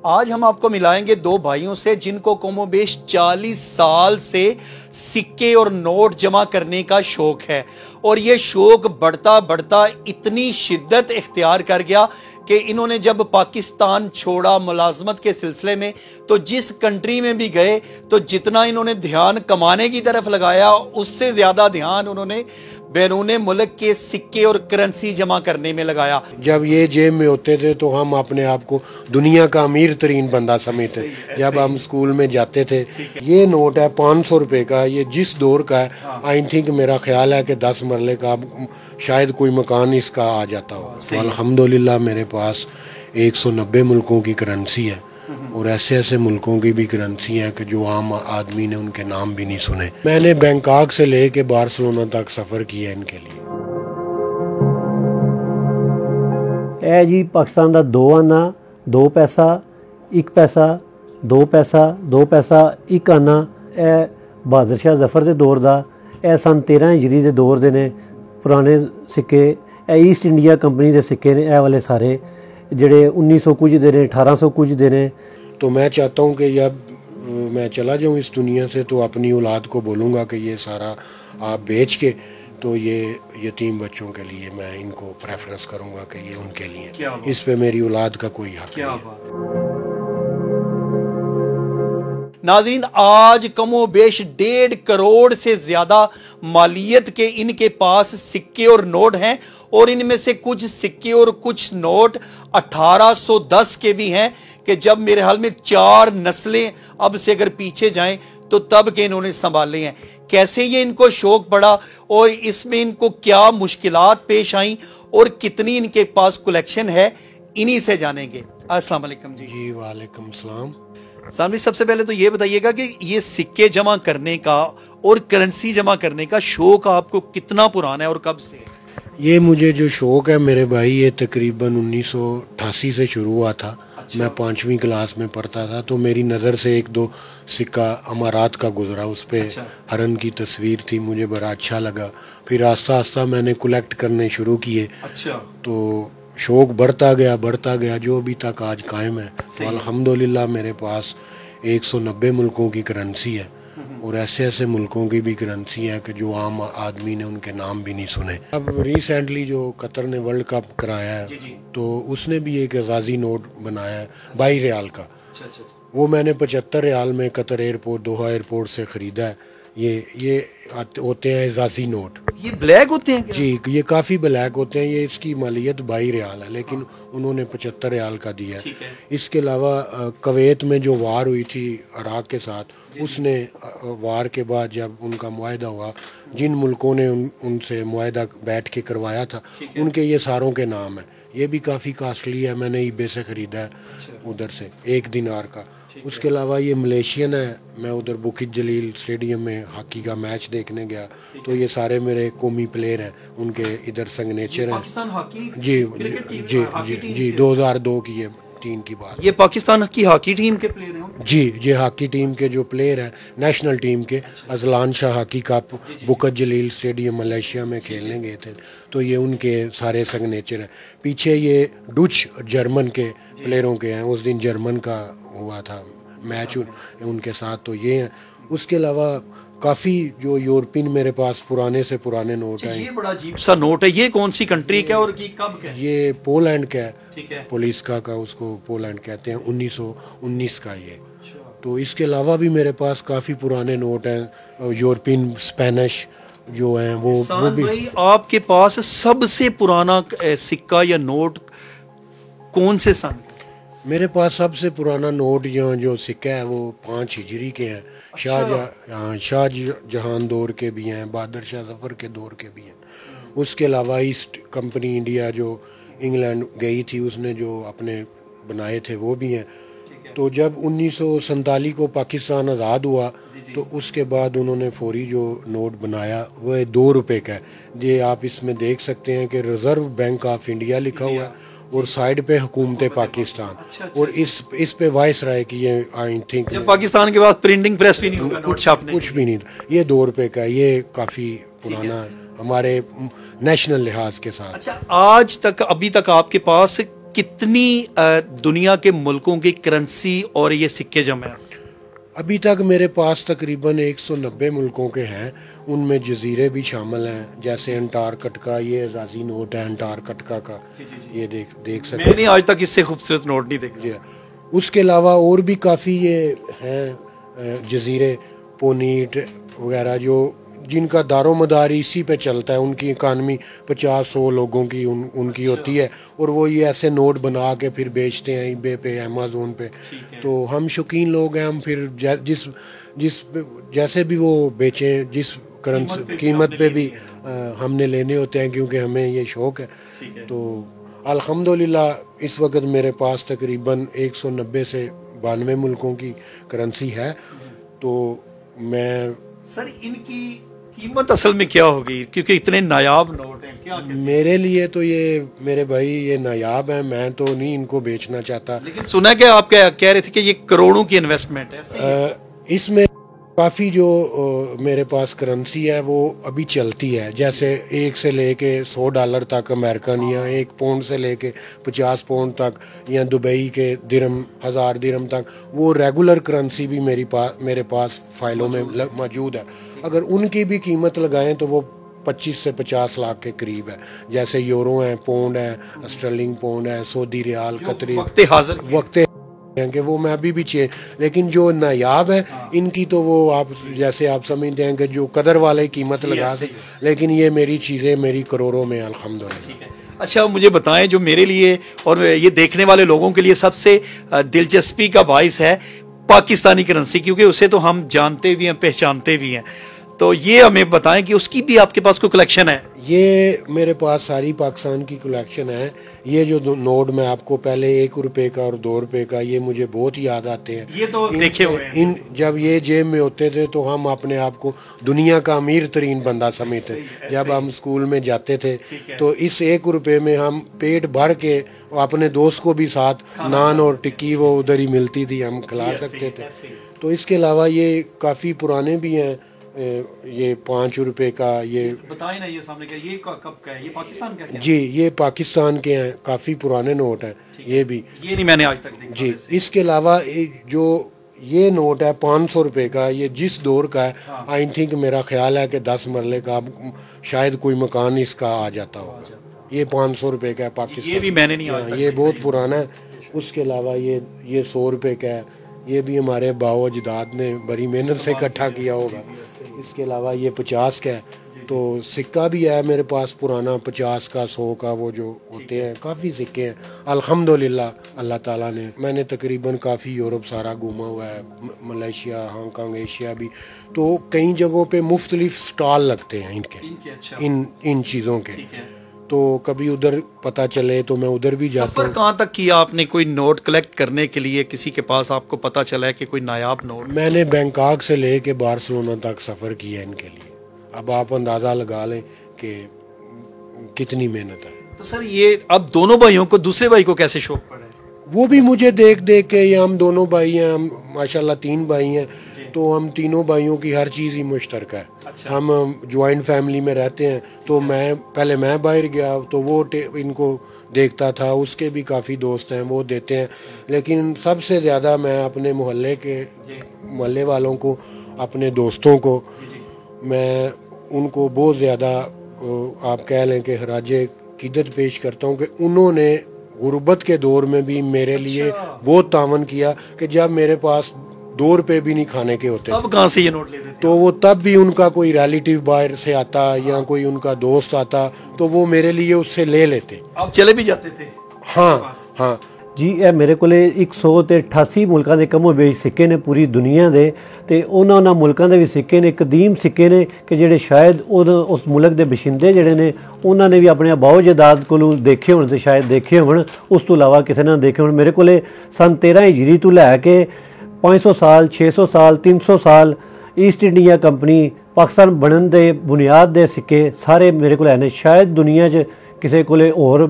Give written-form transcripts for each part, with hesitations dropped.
आज हम आपको मिलाएंगे दो भाइयों से जिनको कमोबेश 40 साल से सिक्के और नोट जमा करने का शौक है और ये शौक बढ़ता बढ़ता इतनी शिद्दत इख्तियार कर गया कि इन्होंने जब पाकिस्तान छोड़ा मुलाजमत के सिलसिले में तो जिस कंट्री में भी गए तो जितना इन्होंने ध्यान कमाने की तरफ लगाया उससे ज्यादा ध्यान उन्होंने बैरून मुल्क के सिक्के और करेंसी जमा करने में लगाया। जब ये जेब में होते थे तो हम अपने आप को दुनिया का अमीर तरीन बंदा समझते। जब हम स्कूल में जाते थे, ये नोट है 500 रुपए का, ये जिस दौर का है आई थिंक मेरा ख्याल है कि 10 मरले का शायद कोई मकान इसका आ जाता हो। तो अल्हम्दुलिल्लाह मेरे पास 190 मुल्कों की करेंसी है और ऐसे ऐसे मुल्कों की भी करेंसी है कि जो आम आदमी ने उनके नाम भी नहीं सुने। मैंने बैंकॉक से लेके बार्सिलोना तक सफ़र किया इनके लिए। ਇਹ ਜੀ ਪਾਕਿਸਤਾਨ ਦਾ 2 ਆਨਾ 2 ਪੈਸਾ 1 ਪੈਸਾ 2 ਪੈਸਾ 2 ਪੈਸਾ 1 ਆਨਾ ਇਹ ਬਹਾਦਰ ਸ਼ਾਹ ਜ਼ਫਰ ਦੇ ਦੌਰ ਦਾ ਇਹ सन 13 ਹਿਜਰੀ ਦੇ ਦੌਰ ਦੇ ਨੇ ਪੁਰਾਣੇ ਸਿੱਕੇ। ਇਹ ਈਸਟ ਇੰਡੀਆ ਕੰਪਨੀ ਦੇ ਸਿੱਕੇ ਨੇ ਇਹ ਵਾਲੇ ਸਾਰੇ ਜਿਹੜੇ 1900 ਕੁਝ ਦੇ ਨੇ 1800 ਕੁਝ ਦੇ ਨੇ। तो मैं चाहता हूँ कि जब मैं चला जाऊँ इस दुनिया से तो अपनी औलाद को बोलूँगा कि ये सारा आप बेच के तो ये यतीम बच्चों के लिए मैं इनको प्रेफरेंस करूँगा कि ये उनके लिए, इस पे मेरी औलाद का कोई हक नहीं। नाज़रीन, आज कमोबेश 1.5 करोड़ से ज्यादा मालियत के इनके पास सिक्के और नोट हैं और इनमें से कुछ सिक्के और कुछ नोट 1810 के भी हैं कि जब मेरे हाल में 4 नस्लें अब से अगर पीछे जाएं तो तब के इन्होंने संभाले हैं। कैसे ये इनको शौक पड़ा और इसमें इनको क्या मुश्किलात पेश आई और कितनी इनके पास कलेक्शन है, इन्हीं से जानेंगे। अस्सलाम वालेकुम जी। जी वालेकुम सलाम। सामने सबसे पहले तो ये बताइएगा कि ये सिक्के जमा करने का और करेंसी जमा करने का शौक आपको कितना पुराना है और कब से? ये मुझे जो शौक है मेरे भाई, ये तकरीबन 1988 से शुरू हुआ था। अच्छा। मैं 5वीं क्लास में पढ़ता था तो मेरी नज़र से 1-2 सिक्का अमारात का गुजरा, उस पर अच्छा। हरन की तस्वीर थी, मुझे बड़ा अच्छा लगा। फिर आस्ता आस्ता मैंने कलेक्ट करने शुरू किए। अच्छा। तो शौक बढ़ता गया जो अभी तक आज कायम है। तो अल्हम्दुलिल्लाह मेरे पास 190 मुल्कों की करेंसी है और ऐसे ऐसे मुल्कों की भी करेंसी है कि जो आम आदमी ने उनके नाम भी नहीं सुने। अब रिसेंटली जो कतर ने वर्ल्ड कप कराया है तो उसने भी एक एजाजी नोट बनाया है 22 रियाल का। वो मैंने 75 रियाल में कतर एयरपोर्ट, दोहा एयरपोर्ट से ख़रीदा है। ये होते हैं एजाजी नोट। ये ब्लैक होते हैं क्या? जी, ये काफ़ी ब्लैक होते हैं। ये इसकी मालियत 22 रियाल है लेकिन उन्होंने 75 रियाल का दिया है। इसके अलावा कुवैत में जो वार हुई थी इराक के साथ, उसने वार के बाद जब उनका मुआहदा हुआ, जिन मुल्कों ने उनसे मुआहदा बैठ के करवाया था उनके ये सारों के नाम है। ये भी काफ़ी कास्टली है, मैंने ईबे से ख़रीदा है उधर से 1 दिनार का। उसके अलावा ये मलेशियन है, मैं उधर बुकित जलील स्टेडियम में हॉकी का मैच देखने गया तो ये सारे मेरे कौमी प्लेयर हैं, उनके इधर सिग्नेचर हैं। जी 2002 की ये 3 की बात। ये पाकिस्तान की हॉकी टीम के प्लेयर हैं? जी, ये हॉकी टीम के जो प्लेयर हैं, नेशनल टीम के, अजलान शाह हॉकी कप बुकत जलील स्टेडियम मलेशिया में खेलने गए थे तो ये उनके सारे सिग्नेचर हैं। पीछे ये डच जर्मन के प्लेयरों के हैं, उस दिन जर्मन का हुआ था मैच उनके साथ, तो ये हैं। उसके अलावा काफ़ी जो यूरोपियन मेरे पास पुराने से पुराने नोट हैं। ये बड़ा अजीब सा नोट है, ये कौन सी कंट्री का और कब का? ये पोलैंड का है, ठीक है, पोलिस्का का उसको पोलैंड कहते हैं, 1919 का ये। तो इसके अलावा भी मेरे पास काफ़ी पुराने नोट हैं, यूरोपियन स्पेनिश जो हैं वो भी। भाई, आपके पास सबसे पुराना सिक्का या नोट कौन से सन? मेरे पास सबसे पुराना नोट जो सिक्का है वो 5 हिजरी के हैं। शाहजहां दौर के भी हैं, बहादुर शाह जफर के दौर के भी हैं। उसके अलावा ईस्ट कंपनी इंडिया जो इंग्लैंड गई थी उसने जो अपने बनाए थे वो भी हैं। तो जब 1947 को पाकिस्तान आज़ाद हुआ तो उसके बाद उन्होंने फौरी जो नोट बनाया वो 2 रुपये का है। ये आप इसमें देख सकते हैं कि रिज़र्व बैंक ऑफ इंडिया लिखा हुआ है और साइड पे हुकूमत पाकिस्तान और इस पे वाइस राय की ये आई थिंक। जब पाकिस्तान के पास प्रिंटिंग प्रेस भी नहीं होगा, कुछ भी नहीं, ये 2 रुपये का, ये काफ़ी पुराना है हमारे नेशनल लिहाज के साथ। अच्छा, आज तक अभी तक आपके पास कितनी दुनिया के मुल्कों की करेंसी और ये सिक्के जमे हैं? अभी तक मेरे पास तकरीबन 190 मुल्कों के हैं, उनमें जजीरे भी शामिल हैं, जैसे अंटार्कटिका का ये एजाजी नोट है अंटार्कटिका का। ये देख सकते हैं। मैंने आज तक इससे खूबसूरत नोट नहीं देखा। उसके अलावा और भी काफ़ी ये हैं जजीरे, पोनीट वगैरह, जो जिनका दारोमदार इसी पे चलता है, उनकी इकानमी 50-100 लोगों की उनकी होती है, और वो ये ऐसे नोट बना के फिर बेचते हैं eBay पे, अमेज़ोन पे। तो हम शौकीन लोग हैं, हम फिर जिस जैसे भी वो बेचें, जिस कीमत पे भी हमने लेने होते हैं, क्योंकि हमें ये शौक़ है। तो अल्हम्दुलिल्लाह इस वक्त मेरे पास तकरीबन 190 से 92 मुल्कों की करेंसी है। तो मैं सर इनकी कीमत असल में क्या होगी, क्योंकि इतने नायाब नोट हैं, क्या मेरे लिए तो ये मेरे भाई ये नायाब हैं, मैं तो नहीं इनको बेचना चाहता। लेकिन सुना कि आप कह रहे थे कि ये करोड़ों की इन्वेस्टमेंट है। इसमें काफ़ी जो मेरे पास करेंसी है वो अभी चलती है, जैसे 1 से लेके $100 तक अमेरिकन, या 1 पाउंड से लेके 50 पाउंड तक, या दुबई के दिरहम 1000 दिरहम तक। वो रेगुलर करेंसी भी मेरे पास फाइलों में मौजूद है। अगर उनकी भी कीमत लगाएं तो वो 25 से 50 लाख के करीब है। जैसे यूरो है, पाउंड है, स्टर्लिंग पाउंड है, सऊदी रियाल, कतरी वक्त कि वो मैं अभी भी लेकिन जो नायाब है इनकी तो वो आप जैसे आप समझते हैं कि जो कदर वाले कीमत लगा दे, लेकिन ये मेरी चीज़ें मेरी करोड़ों में अल्हम्दुलिल्लाह। अच्छा मुझे बताएं, जो मेरे लिए और ये देखने वाले लोगों के लिए सबसे दिलचस्पी का बाइस है पाकिस्तानी करेंसी, क्योंकि उसे तो हम जानते भी हैं, पहचानते भी हैं। तो ये हमें बताएं कि उसकी भी आपके पास कोई कलेक्शन है? ये मेरे पास सारी पाकिस्तान की कलेक्शन है। ये जो नोट मैं आपको पहले 1 रुपए का और 2 रुपए का, ये मुझे बहुत याद आते हैं। ये तो देखे हुए हैं। जब ये जेब में होते थे तो हम अपने आप को दुनिया का अमीर तरीन बंदा समझते। जब हम स्कूल में जाते थे तो इस 1 रुपए में हम पेट भर के अपने दोस्त को भी साथ नान और टिक्की वो उधर ही मिलती थी, हम खिला सकते थे। तो इसके अलावा ये काफ़ी पुराने भी हैं। ये 5 रुपए का, ये बताएं ना, ये सामने का ये कब का है? ये पाकिस्तान का क्या? जी ये पाकिस्तान के हैं, काफ़ी पुराने नोट हैं। ये भी ये नहीं मैंने आज तक देखा जी। इसके अलावा जो ये नोट है 500 रुपए का, ये जिस दौर का है, आई थिंक मेरा ख्याल है कि 10 मरले का शायद कोई मकान इसका आ जाता होगा। ये 500 रुपए का है पाकिस्तान। ये भी मैंने नहीं आज तक ये बहुत पुराना है। उसके अलावा ये 100 रुपए का है, ये भी हमारे बाओ अजदाद ने बड़ी मेहनत से इकट्ठा किया होगा। इसके अलावा ये 50 का है। तो सिक्का भी है मेरे पास पुराना 50 का, 100 का, वो जो होते हैं, काफ़ी सिक्के हैं अल्हम्दुलिल्लाह अल्लाह ताला ने। मैंने तकरीबन काफ़ी यूरोप सारा घूमा हुआ है, मलेशिया, हांगकांग, एशिया भी। तो कई जगहों पे मुख्तलिफ स्टॉल लगते हैं इनके इन चीज़ों के। तो कभी उधर पता चले तो मैं उधर भी जाता हूँ। कहाँ तक किया आपने कोई नोट कलेक्ट करने के लिए? किसी के पास आपको पता चला है कि कोई नायाब नोट? मैंने बैंकॉक से लेके बार्सिलोना तक सफ़र किया है इनके लिए। अब आप अंदाज़ा लगा लें कि कितनी मेहनत है। तो सर ये अब दोनों भाइयों को, दूसरे भाई को कैसे शौक पड़ा है? वो भी मुझे देख देख के, ये हम दोनों भाई हैं, हम माशाल्लाह 3 भाई हैं, तो हम तीनों भाइयों की हर चीज़ ही मुश्तरक है। अच्छा। हम जॉइंट फैमिली में रहते हैं। तो मैं बाहर गया तो वो इनको देखता था, उसके भी काफ़ी दोस्त हैं, वो देते हैं। लेकिन सबसे ज़्यादा मैं अपने मोहल्ले वालों को, अपने दोस्तों को, मैं उनको बहुत ज़्यादा आप कह लें कि खराजे क़ीदत पेश करता हूँ कि उन्होंने गुर्बत के दौर में भी मेरे लिए बहुत तावन किया कि जब मेरे पास 2 रुपए भी नहीं खाने के होते। तब कहाँ से ये नोट लेते थे? तो वो तब भी उनका कोई रिलेटिव बाहर से आता या कोई उनका दोस्त आता तो वो मेरे लिए उससे ले लेते। आप चले भी जाते थे? हाँ जी। ਇਹ ਮੇਰੇ ਕੋਲੇ 188 ਮੁਲਕਾਂ ਦੇ ਕਮੋ ਬੇਸ਼ ਸਿੱਕੇ ਨੇ ਪੂਰੀ ਦੁਨੀਆ ਦੇ, ਤੇ ਉਹਨਾਂ ਮੁਲਕਾਂ ਦੇ ਵੀ ਸਿੱਕੇ ਨੇ, ਕਦੀਮ ਸਿੱਕੇ ਨੇ ਕਿ ਜਿਹੜੇ ਸ਼ਾਇਦ ਉਸ ਮੁਲਕ ਦੇ ਬਸ਼ਿੰਦੇ ਜਿਹੜੇ ਨੇ ਉਹਨਾਂ ਨੇ ਵੀ ਆਪਣੇ ਆਬਾਓ ਜਦਾਦ ਕੋਲੋਂ ਦੇਖੇ ਹੋਣ, ਤੇ ਸ਼ਾਇਦ ਦੇਖੇ ਹੋਣ, ਉਸ ਤੋਂ ਇਲਾਵਾ ਕਿਸੇ ਨੇ ਦੇਖੇ ਹੋਣ। ਮੇਰੇ ਕੋਲੇ ਸਨ 13 ਹਿਜਰੀ ਤੋਂ ਲੈ ਕੇ 500 ਸਾਲ, 600 ਸਾਲ, 300 ਸਾਲ ईस्ट इंडिया कंपनी पाकिस्तान बनन दे बुनियाद दे सिक्के सारे मेरे को ने। शायद दुनिया च किसी को होर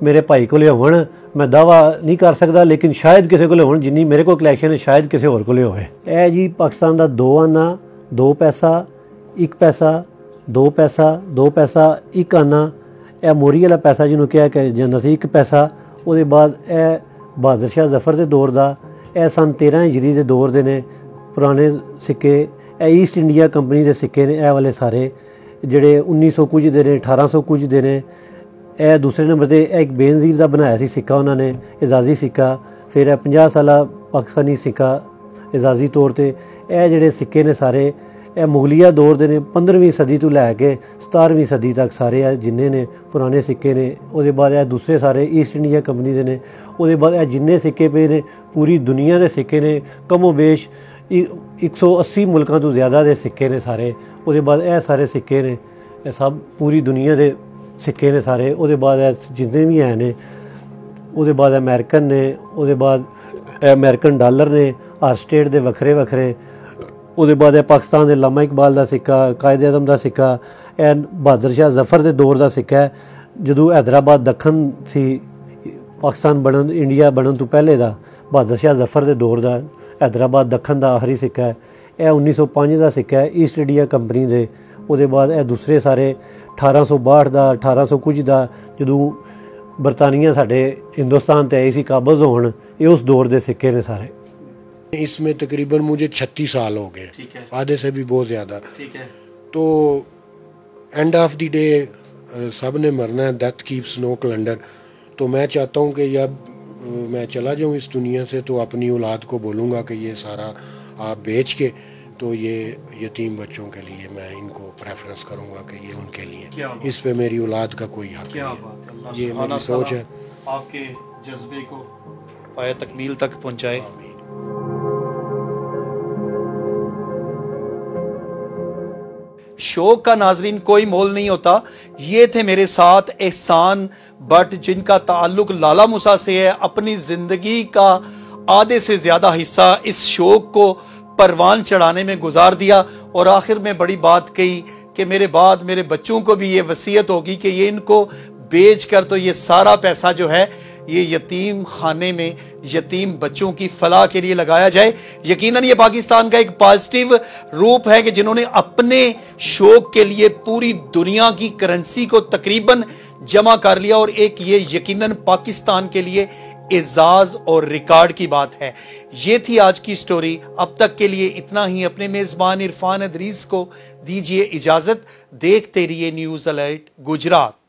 मेरे भाई को होण, मैं दावा नहीं कर सकता, लेकिन शायद किसी को होण जिन्नी मेरे को कलैक्शन है शायद किसी होर को होवे। ए जी पाकिस्तान दा 2 आना, 2 पैसा, 1 पैसा, 2 पैसा, 2 पैसा, 1 आना। यह मोरी वाला पैसा जिन्होंने कहा कि जाता सी 1 पैसा, ਉਹਦੇ ਬਾਅਦ ਇਹ ਬਹਾਦਰ ਸ਼ਾਹ ਜ਼ਫਰ ਦੇ ਦੌਰ ਦਾ, ਇਹ ਸਨ 13 ਹਿਜਰੀ ਦੇ ਦੌਰ ਦੇ ਨੇ ਪੁਰਾਣੇ ਸਿੱਕੇ। ਇਹ ਈਸਟ ਇੰਡੀਆ ਕੰਪਨੀ ਦੇ ਸਿੱਕੇ ਨੇ, ਇਹ ਵਾਲੇ ਸਾਰੇ ਜਿਹੜੇ 1900 ਕੁਝ ਦੇ ਨੇ, 1800 ਕੁਝ ਦੇ ਨੇ। ਇਹ ਦੂਸਰੇ ਨੰਬਰ 'ਤੇ ਇਹ ਇੱਕ ਬੇਨਜ਼ੀਰ ਦਾ ਬਣਾਇਆ ਸੀ ਸਿੱਕਾ ਉਹਨਾਂ ਨੇ, ਇਜਾਜ਼ੀ ਸਿੱਕਾ। ਫਿਰ ਇਹ 50 ਸਾਲਾ ਪਾਕਿਸਤਾਨੀ ਸਿੱਕਾ ਇਜਾਜ਼ੀ ਤੌਰ 'ਤੇ। ਇਹ ਜਿਹੜੇ ਸਿੱਕੇ ਨੇ ਸਾਰੇ ਇਹ ਮੁਗਲੀਆ ਦੌਰ ਦੇ ਨੇ, 15ਵੀਂ ਸਦੀ ਤੋਂ ਲੈ ਕੇ 17ਵੀਂ ਸਦੀ ਤੱਕ ਸਾਰੇ ਇਹ ਜਿੰਨੇ ਨੇ ਪੁਰਾਣੇ ਸਿੱਕੇ ਨੇ। ਉਹਦੇ ਬਾਅਦ ਇਹ ਦੂਸਰੇ ਸਾਰੇ ਈਸਟ ਇੰਡੀਆ ਕੰਪਨੀ ਦੇ ਨੇ। ਉਹਦੇ ਬਾਅਦ ਇਹ ਜਿੰਨੇ ਸਿੱਕੇ ਪਏ ਨੇ ਪੂਰੀ ਦੁਨੀਆ ਦੇ ਸਿੱਕੇ ਨੇ, ਕਮੋ ਬੇਸ਼ 180 ਮੁਲਕਾਂ ਤੋਂ ਜ਼ਿਆਦਾ ਦੇ ਸਿੱਕੇ ਨੇ ਸਾਰੇ। ਉਹਦੇ ਬਾਅਦ ਇਹ ਸਾਰੇ ਸਿੱਕੇ ਨੇ, ਇਹ ਸਭ ਪੂਰੀ ਦੁਨੀਆ ਦੇ ਸਿੱਕੇ ਨੇ ਸਾਰੇ। ਉਹਦੇ ਬਾਅਦ ਇਹ ਜਿੰਨੇ ਵੀ ਹੈ ਨੇ, ਉਹਦੇ ਬਾਅਦ ਅਮਰੀਕਨ ਨੇ, ਉਹਦੇ ਬਾਅਦ ਅਮਰੀਕਨ ਡਾਲਰ ਨੇ, ਹਰ ਸਟੇਟ ਦੇ ਵੱਖਰੇ ਵੱਖਰੇ। ਉਹਦੇ ਬਾਅਦ ਇਹ ਪਾਕਿਸਤਾਨ ਦੇ ਲਾਮਾ ਇਕਬਾਲ ਦਾ ਸਿੱਕਾ, ਕਾਇਦ ਆਜ਼ਮ ਦਾ ਸਿੱਕਾ, ਇਹ ਬਹਾਦਰ ਸ਼ਾਹ ਜ਼ਫਰ ਦੇ ਦੌਰ ਦਾ ਸਿੱਕਾ ਹੈ, ਜਦੋਂ हैदराबाद ਦੱਖਣ ਸੀ ਪਾਕਿਸਤਾਨ ਬਣਨ, ਇੰਡੀਆ ਬਣਨ ਤੋਂ ਪਹਿਲੇ ਦਾ। ਬਹਾਦਰ ਸ਼ਾਹ ਜ਼ਫਰ ਦੇ ਦੌਰ ਦਾ हैदराबाद ਦੱਖਣ ਦਾ ਆਖਰੀ ਸਿੱਕਾ ਹੈ। ਇਹ 1905 ਦਾ ਸਿੱਕਾ ਹੈ ਈਸਟ ਇੰਡੀਆ ਕੰਪਨੀ ਦੇ। ਉਹਦੇ ਬਾਅਦ ਇਹ ਦੂਸਰੇ ਸਾਰੇ 1862 ਦਾ, 1800 ਕੁਝ ਦਾ, ਜਦੋਂ ਬਰਤਾਨੀਆ ਸਾਡੇ हिंदुस्तान ਤੇ ਆਈ ਸੀ काबज़ होने, ये उस दौर के सिक्के ने सारे। इसमें तकरीबन मुझे 36 साल हो गए, आधे से भी बहुत ज़्यादा। तो एंड ऑफ द डे सब ने मरना है, डेथ कीप्स नो कैलेंडर। तो मैं चाहता हूँ कि जब मैं चला जाऊँ इस दुनिया से तो अपनी औलाद को बोलूँगा कि ये सारा आप बेच के तो ये यतीम बच्चों के लिए मैं इनको प्रेफरेंस करूँगा कि ये उनके लिए, इस पे मेरी औलाद का कोई हक नहीं। ये मेरी सोच है। आपके जज्बे को पाया तकमील तक पहुँचाए। शौक का नाजरीन कोई मोल नहीं होता। ये थे मेरे साथ एहसान बट, जिनका ताल्लुक लाला मूसा से है। अपनी जिंदगी का आधे से ज्यादा हिस्सा इस शौक को परवान चढ़ाने में गुजार दिया, और आखिर में बड़ी बात कही कि मेरे बाद मेरे बच्चों को भी ये वसीयत होगी कि ये इनको बेच कर तो ये सारा पैसा जो है ये यतीम खाने में यतीम बच्चों की फलाह के लिए लगाया जाए। यकीनन ये पाकिस्तान का एक पॉजिटिव रूप है कि जिन्होंने अपने शौक के लिए पूरी दुनिया की करेंसी को तकरीबन जमा कर लिया, और एक ये यकीनन पाकिस्तान के लिए एजाज और रिकॉर्ड की बात है। ये थी आज की स्टोरी। अब तक के लिए इतना ही। अपने मेजबान इरफान अदरीस को दीजिए इजाजत। देखते रहिए न्यूज़ अलर्ट गुजरात।